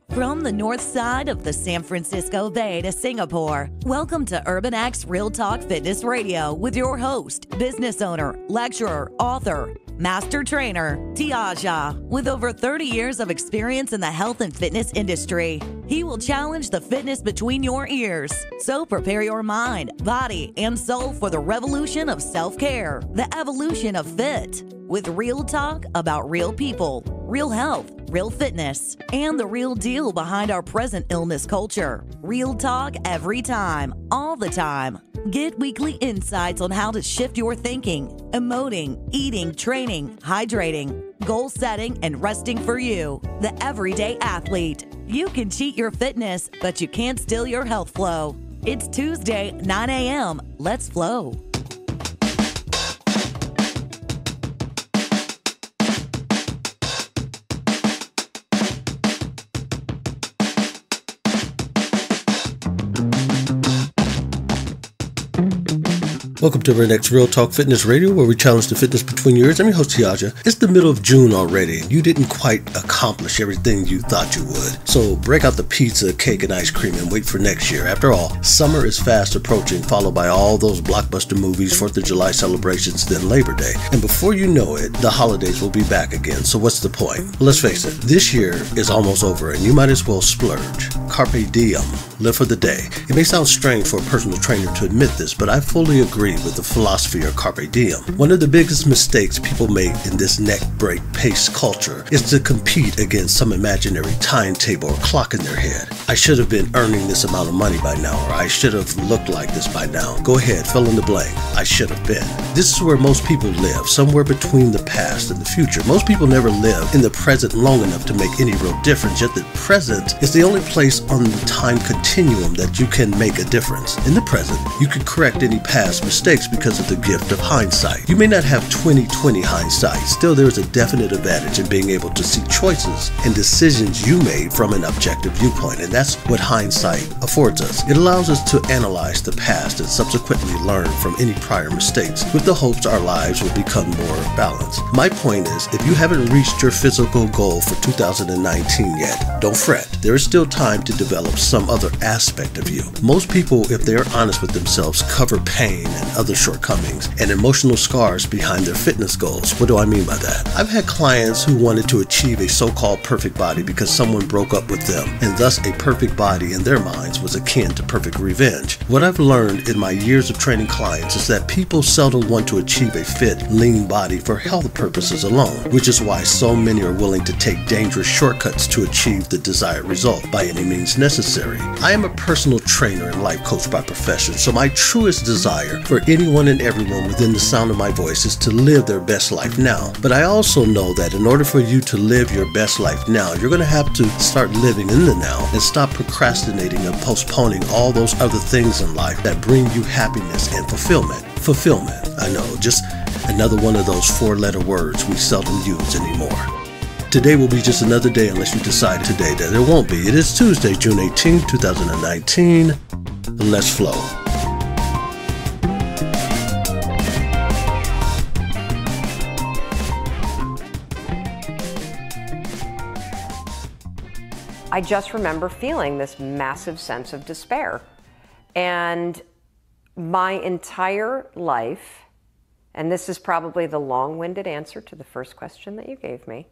From the north side of the San Francisco Bay to Singapore, welcome to Urban X Real Talk Fitness Radio with your host, business owner, lecturer, author, master trainer, Tiaja. With over 30 years of experience in the health and fitness industry, he will challenge the fitness between your ears. So prepare your mind, body, and soul for the revolution of self-care, the evolution of fit, with real talk about real people, real health, real fitness, and the real deal behind our present illness culture. Real talk every time, all the time. Get weekly insights on how to shift your thinking, emoting, eating, training, hydrating, goal setting, and resting for you, the everyday athlete. You can cheat your fitness, but you can't steal your health flow. It's Tuesday, 9 a.m. Let's flow. Welcome to our next Real Talk Fitness Radio, where we challenge the fitness between your ears. I'm your host, Tiaja. It's the middle of June already, and you didn't quite accomplish everything you thought you would. So break out the pizza, cake, and ice cream and wait for next year. After all, summer is fast approaching, followed by all those blockbuster movies, 4th of July celebrations, then Labor Day. And before you know it, the holidays will be back again. So what's the point? Well, let's face it, this year is almost over, and you might as well splurge. Carpe diem. Live for the day. It may sound strange for a personal trainer to admit this, but I fully agree with the philosophy of carpe diem. One of the biggest mistakes people make in this neck break pace culture is to compete against some imaginary timetable or clock in their head. I should have been earning this amount of money by now, or I should have looked like this by now. Go ahead, fill in the blank. I should have been. This is where most people live, somewhere between the past and the future. Most people never live in the present long enough to make any real difference, yet the present is the only place on the time continuum that you can make a difference. In the present, you can correct any past mistakes because of the gift of hindsight. You may not have 20/20 hindsight, still there is a definite advantage in being able to see choices and decisions you made from an objective viewpoint, and that's what hindsight affords us. It allows us to analyze the past and subsequently learn from any prior mistakes, with the hopes our lives will become more balanced. My point is, if you haven't reached your physical goal for 2019 yet, don't fret. There is still time to develop some other aspect of you. Most people, if they are honest with themselves, cover pain and other shortcomings and emotional scars behind their fitness goals. What do I mean by that? I've had clients who wanted to achieve a so-called perfect body because someone broke up with them, and thus a perfect body in their minds was akin to perfect revenge. What I've learned in my years of training clients is that people seldom want to achieve a fit, lean body for health purposes alone, which is why so many are willing to take dangerous shortcuts to achieve the desired result by any means necessary. I am a personal trainer and life coach by profession, so my truest desire for anyone and everyone within the sound of my voice is to live their best life now. But I also know that in order for you to live your best life now, you're going to have to start living in the now and stop procrastinating and postponing all those other things in life that bring you happiness and fulfillment. Fulfillment, I know, just another one of those four-letter words we seldom use anymore. Today will be just another day unless you decide today that there won't be. It is Tuesday, June 18, 2019. Let's flow. I just remember feeling this massive sense of despair. And my entire life, and this is probably the long-winded answer to the first question that you gave me,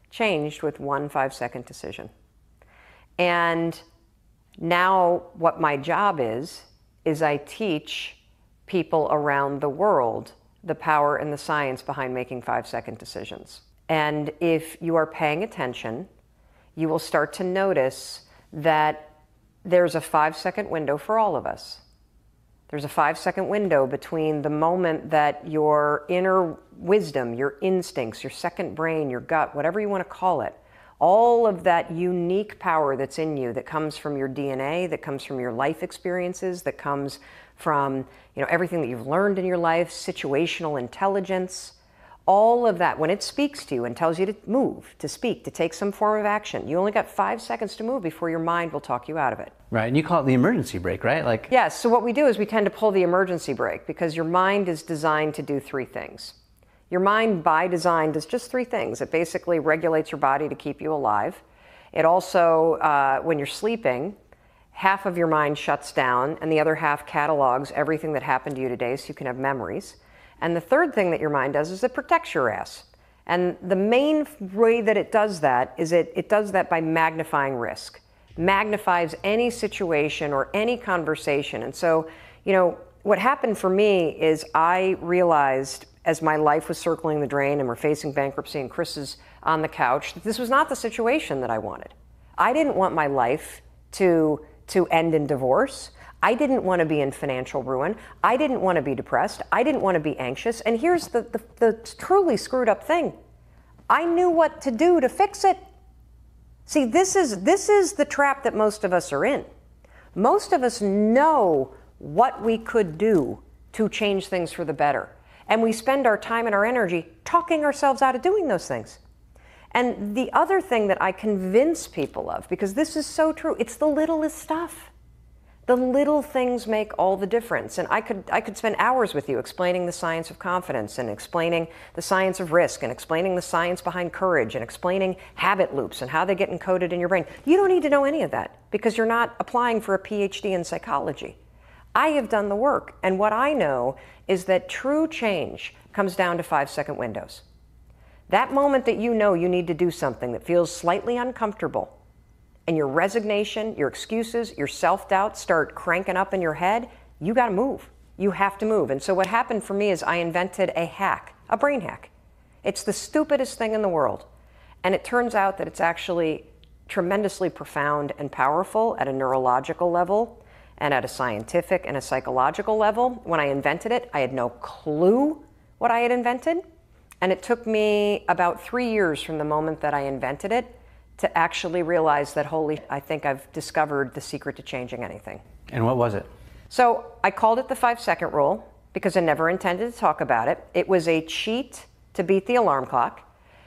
changed with one 5-second decision. And now what my job is I teach people around the world the power and the science behind making 5-second decisions. And if you are paying attention, you will start to notice that there's a 5-second window for all of us. There's a 5-second window between the moment that your inner wisdom, your instincts, your second brain, your gut, whatever you want to call it, all of that unique power that's in you that comes from your DNA, that comes from your life experiences, that comes from everything that you've learned in your life, situational intelligence, all of that, when it speaks to you and tells you to move, to speak, to take some form of action, you only got 5 seconds to move before your mind will talk you out of it. Right, and you call it the emergency brake, right? Yes, so what we do is we tend to pull the emergency brake because your mind is designed to do 3 things. Your mind by design does just 3 things. It basically regulates your body to keep you alive. It also, when you're sleeping, half of your mind shuts down and the other half catalogs everything that happened to you today so you can have memories. And the third thing that your mind does is it protects your ass. And the main way that it does that is it does that by magnifying risk. Magnifies any situation or any conversation. And so, you know, what happened for me is I realized as my life was circling the drain and we're facing bankruptcy and Chris is on the couch, that this was not the situation that I wanted. I didn't want my life to end in divorce. I didn't want to be in financial ruin. I didn't want to be depressed. I didn't want to be anxious. And here's the truly screwed up thing. I knew what to do to fix it. See, this is the trap that most of us are in. Most of us know what we could do to change things for the better. And we spend our time and our energy talking ourselves out of doing those things. And the other thing that I convince people of, because this is so true, it's the littlest stuff. The little things make all the difference. And I could spend hours with you explaining the science of confidence and explaining the science of risk and explaining the science behind courage and explaining habit loops and how they get encoded in your brain. You don't need to know any of that because you're not applying for a PhD in psychology. I have done the work. And what I know is that true change comes down to 5-second windows. That moment that you know you need to do something that feels slightly uncomfortable, and your resignation, your excuses, your self-doubt start cranking up in your head, you got to move. You have to move. And so what happened for me is I invented a hack, a brain hack. It's the stupidest thing in the world. And it turns out that it's actually tremendously profound and powerful at a neurological level and at a scientific and a psychological level. When I invented it, I had no clue what I had invented. And it took me about 3 years from the moment that I invented it to actually realize that, I think I've discovered the secret to changing anything. And what was it? So I called it the 5-second rule because I never intended to talk about it. It was a cheat to beat the alarm clock.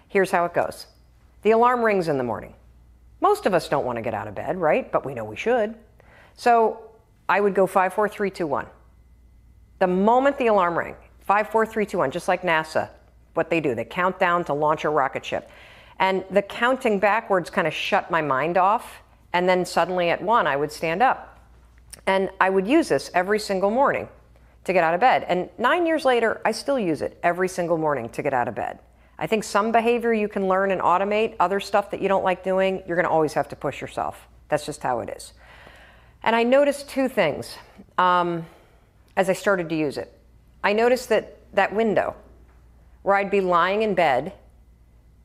Here's how it goes. The alarm rings in the morning. Most of us don't want to get out of bed, right? But we know we should. So I would go 5, 4, 3, 2, 1. The moment the alarm rang, 5, 4, 3, 2, 1, just like NASA, what they do, they count down to launch a rocket ship. And the counting backwards kind of shut my mind off. And then suddenly at 1, I would stand up. And I would use this every single morning to get out of bed. And 9 years later, I still use it every single morning to get out of bed. I think some behavior you can learn and automate. Other stuff that you don't like doing, you're going to always have to push yourself. That's just how it is. And I noticed 2 things as I started to use it. I noticed that window where I'd be lying in bed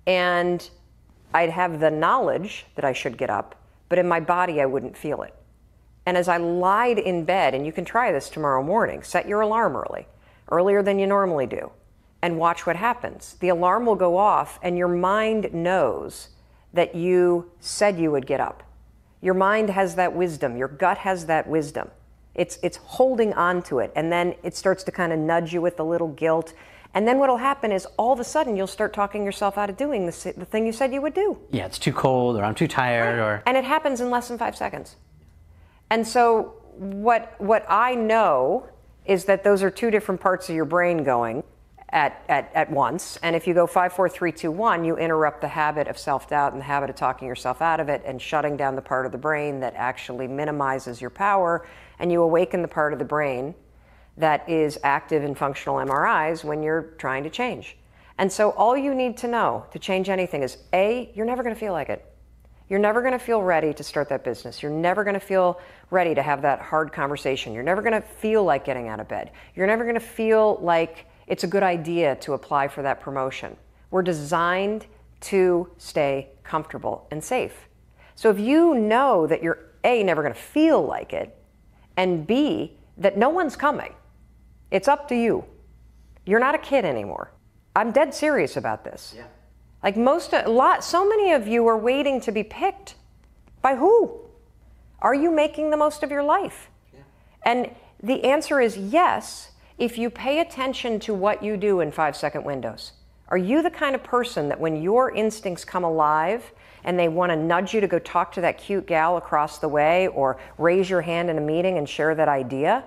and I'd have the knowledge that I should get up, but in my body I wouldn't feel it. And as I lied in bed, and you can try this tomorrow morning, set your alarm earlier than you normally do, and watch what happens. The alarm will go off and your mind knows that you said you would get up. Your mind has that wisdom, your gut has that wisdom. It's holding on to it, and then it starts to kind of nudge you with a little guilt. And then what will happen is all of a sudden you'll start talking yourself out of doing the thing you said you would do. Yeah, it's too cold, or I'm too tired, or... And it happens in less than 5 seconds. And so what I know is that those are 2 different parts of your brain going at once. And if you go 5, 4, 3, 2, 1, you interrupt the habit of self-doubt and the habit of talking yourself out of it and shutting down the part of the brain that actually minimizes your power, and you awaken the part of the brain that is active in functional MRIs when you're trying to change. And so all you need to know to change anything is, A, you're never going to feel like it. You're never going to feel ready to start that business. You're never going to feel ready to have that hard conversation. You're never going to feel like getting out of bed. You're never going to feel like it's a good idea to apply for that promotion. We're designed to stay comfortable and safe. So if you know that you're, A, never going to feel like it, and B, that no one's coming, it's up to you. You're not a kid anymore. I'm dead serious about this. Yeah. Like so many of you are waiting to be picked. By who? Are you making the most of your life? Yeah. And the answer is yes, if you pay attention to what you do in 5-second windows. Are you the kind of person that when your instincts come alive and they want to nudge you to go talk to that cute gal across the way or raise your hand in a meeting and share that idea?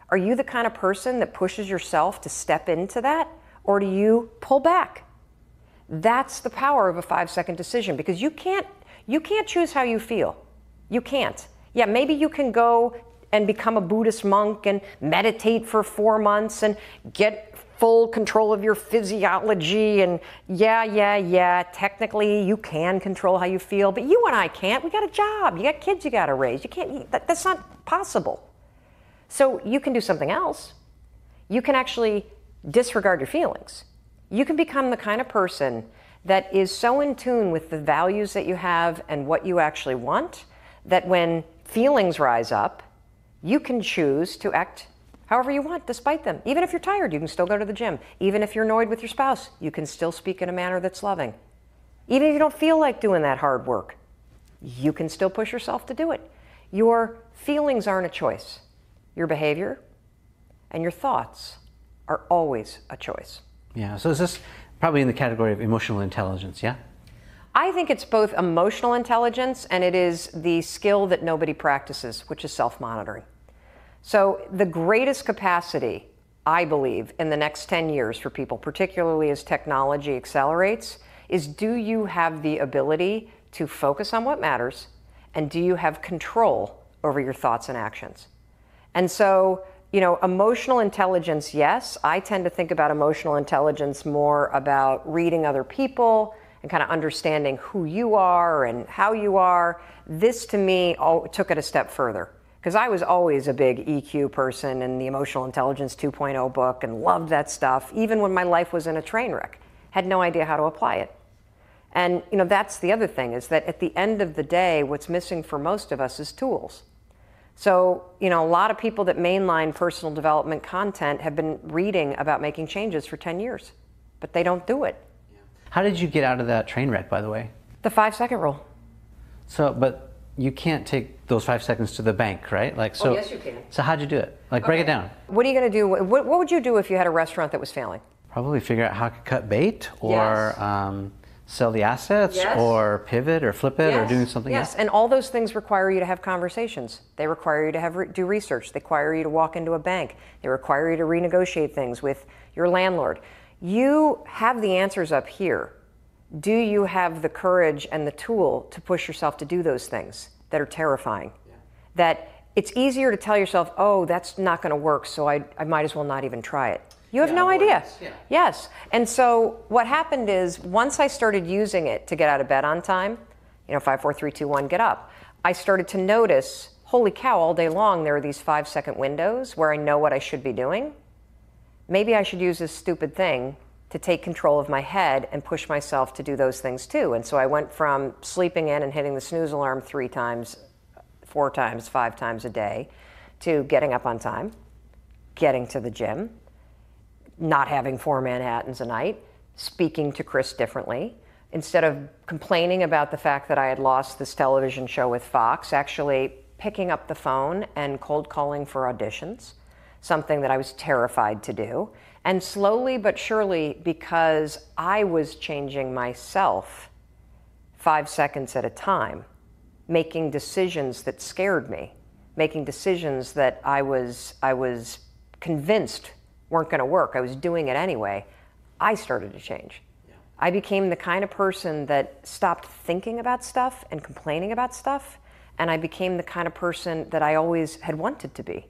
Are you the kind of person that pushes yourself to step into that, or do you pull back? That's the power of a 5-second decision, because you can't You can't choose how you feel. You can't. Yeah, maybe you can go and become a Buddhist monk and meditate for 4 months and get full control of your physiology, and yeah, technically you can control how you feel, but you and I can't. We got a job, you got kids you got to raise. You can't, that's not possible. So you can do something else. You can actually disregard your feelings. You can become the kind of person that is so in tune with the values that you have and what you actually want, that when feelings rise up, you can choose to act however you want despite them. Even if you're tired, you can still go to the gym. Even if you're annoyed with your spouse, you can still speak in a manner that's loving. Even if you don't feel like doing that hard work, you can still push yourself to do it. Your feelings aren't a choice. Your behavior and your thoughts are always a choice. Yeah, so is this probably in the category of emotional intelligence, yeah? I think it's both emotional intelligence and it is the skill that nobody practices, which is self-monitoring. So the greatest capacity, I believe, in the next 10 years for people, particularly as technology accelerates, is do you have the ability to focus on what matters, and do you have control over your thoughts and actions? And so, you know, emotional intelligence, yes. I tend to think about emotional intelligence more about reading other people and kind of understanding who you are and how you are. This, to me, took it a step further. Because I was always a big EQ person in the Emotional Intelligence 2.0 book and loved that stuff, even when my life was in a train wreck. Had no idea how to apply it. And you know, that's the other thing, is that at the end of the day, what's missing for most of us is tools. So, you know, a lot of people that mainline personal development content have been reading about making changes for 10 years, but they don't do it. How did you get out of that train wreck, by the way? The 5-second rule. So, but you can't take those 5 seconds to the bank, right? Like, so, oh, yes, you can. So how'd you do it? Like, break it down. What are you going to do? What would you do if you had a restaurant that was failing? Probably figure out how to cut bait, or sell the assets, or pivot, or flip it, or doing something else. Yes, and all those things require you to have conversations. They require you to do research. They require you to walk into a bank. They require you to renegotiate things with your landlord. You have the answers up here. Do you have the courage and the tool to push yourself to do those things that are terrifying? That it's easier to tell yourself, oh, that's not going to work, so I might as well not even try it. You have no idea. Yes. And so what happened is, once I started using it to get out of bed on time, 5, 4, 3, 2, 1, get up, I started to notice, holy cow, all day long there are these 5-second windows where I know what I should be doing. Maybe I should use this stupid thing to take control of my head and push myself to do those things too. And so I went from sleeping in and hitting the snooze alarm 3 times, 4 times, 5 times a day, to getting up on time, getting to the gym, not having 4 Manhattans a night, speaking to Chris differently. Instead of complaining about the fact that I had lost this television show with Fox, actually picking up the phone and cold calling for auditions, something that I was terrified to do. And slowly but surely, because I was changing myself 5 seconds at a time, making decisions that scared me, making decisions that I was convinced weren't going to work. I was doing it anyway. I started to change. I became the kind of person that stopped thinking about stuff and complaining about stuff, and I became the kind of person that I always had wanted to be,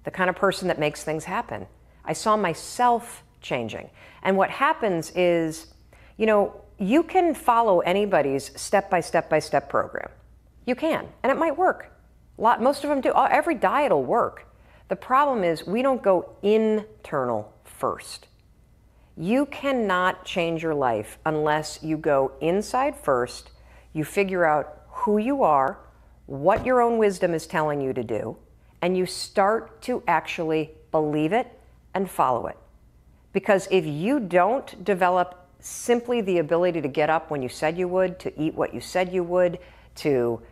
the kind of person that makes things happen. I saw myself changing. And what happens is, you can follow anybody's step-by-step program. You can, and it might work. Most of them do. Every diet will work. The problem is we don't go internal first. You cannot change your life unless you go inside first, you figure out who you are, what your own wisdom is telling you to do, and you start to actually believe it and follow it. Because if you don't develop simply the ability to get up when you said you would, to eat what you said you would, to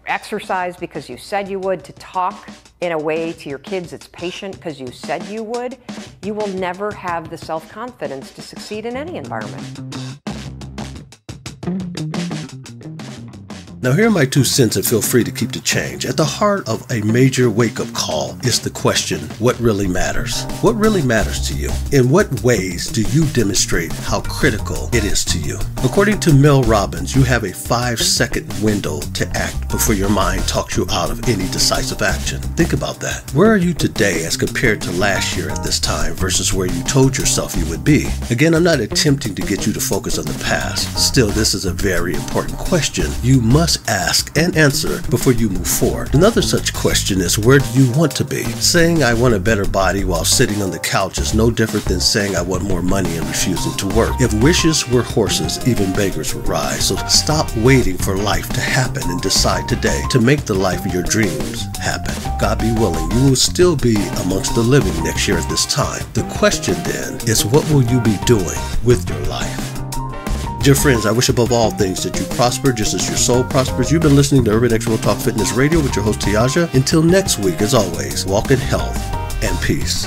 exercise because you said you would, to talk in a way to your kids that's patient because you said you would, you will never have the self-confidence to succeed in any environment. Now here are my 2 cents, and feel free to keep the change. At the heart of a major wake-up call is the question, what really matters? What really matters to you? In what ways do you demonstrate how critical it is to you? According to Mel Robbins, you have a 5-second window to act before your mind talks you out of any decisive action. Think about that. Where are you today as compared to last year at this time versus where you told yourself you would be? Again, I'm not attempting to get you to focus on the past. Still, this is a very important question you must ask and answer before you move forward. Another such question is, where do you want to be? Saying I want a better body while sitting on the couch is no different than saying I want more money and refusing to work. If wishes were horses, even beggars would rise. So stop waiting for life to happen and decide today to make the life of your dreams happen. God be willing, you will still be amongst the living next year at this time. The question then is, what will you be doing with your life? Dear friends, I wish above all things that you prosper just as your soul prospers. You've been listening to Urban X Real Talk Fitness Radio with your host, Tiaja. Until next week, as always, walk in health and peace.